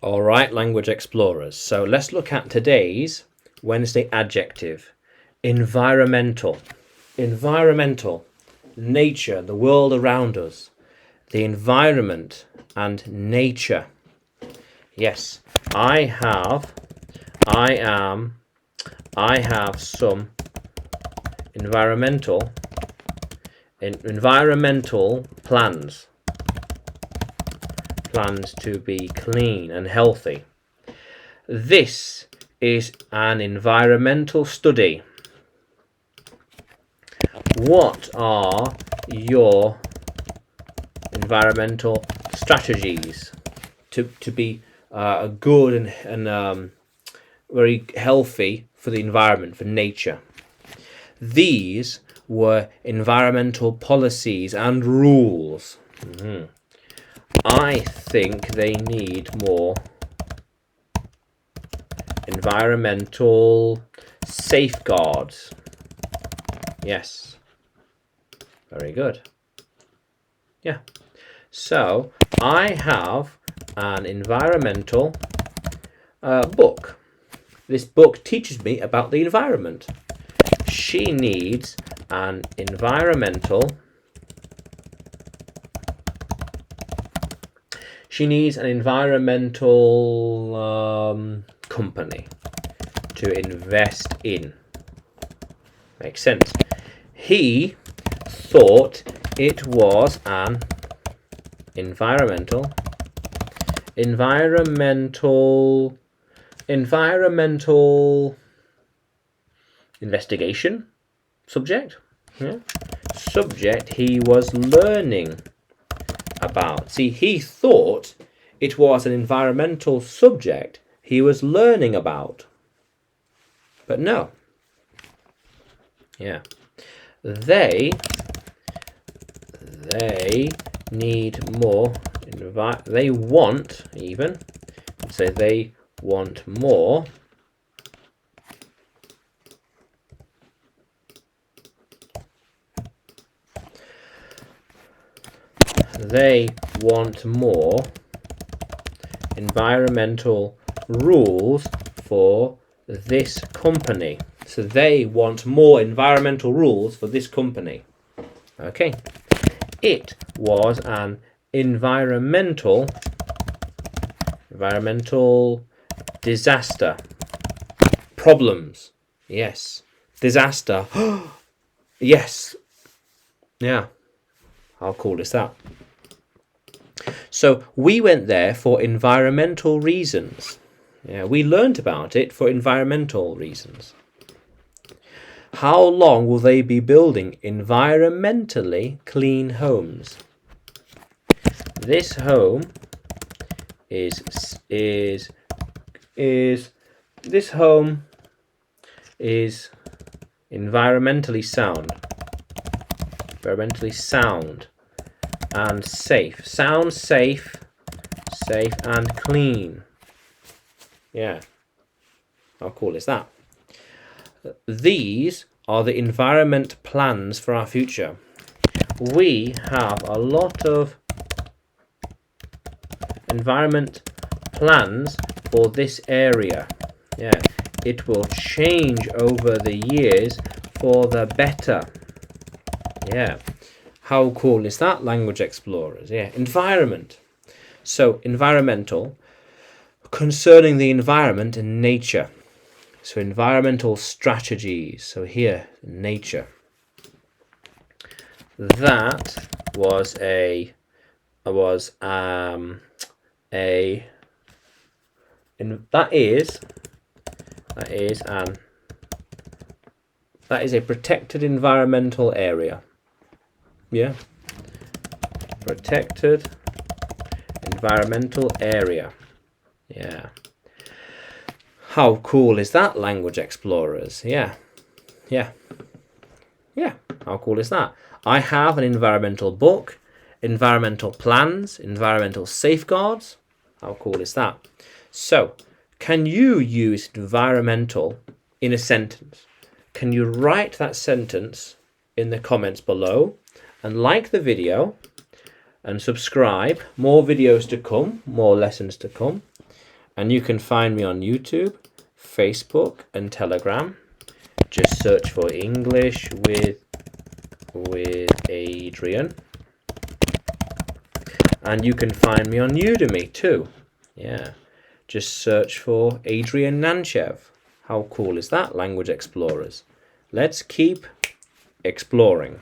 All right, language explorers. So let's look at today's Wednesday adjective. Environmental. Environmental. Nature, the world around us. The environment and nature. Yes, I have some environmental plans to be clean and healthy. This is an environmental study. What are your environmental strategies to be good and very healthy for the environment, for nature? These were environmental policies and rules. I think they need more environmental safeguards. Yes. Very good. Yeah. So I have an environmental book. This book teaches me about the environment. She needs an environmental company to invest in. Makes sense. He thought it was an environmental investigation subject. Yeah. Subject he was learning about. See, he thought it was an environmental subject he was learning about. But no. Yeah. They need more. They want more environmental rules for this company. So they want more environmental rules for this company. Okay. It was an environmental disaster. Problems. Yes. Disaster. Yes. Yeah. How cool is that? So we went there for environmental reasons. Yeah, we learned about it for environmental reasons. How long will they be building environmentally clean homes? This home is environmentally sound and safe. Sound safe and clean. Yeah. How cool is that? These are the environment plans for our future. We have a lot of environment plans for this area. Yeah, it will change over the years for the better. Yeah, how cool is that, language explorers? Yeah, environment. So environmental, concerning the environment and nature. So environmental strategies. So here, nature. That is a protected environmental area. Yeah. Protected environmental area. Yeah. How cool is that, language explorers? Yeah. Yeah. Yeah. How cool is that? I have an environmental book, environmental plans, environmental safeguards. How cool is that? So, can you use environmental in a sentence? Can you write that sentence in the comments below and like the video and subscribe? More videos to come, more lessons to come. And you can find me on YouTube, Facebook, and Telegram. Just search for English with Adrian. And you can find me on Udemy too. Yeah. Just search for Adrian Nanchev. How cool is that, Language Explorers? Let's keep exploring.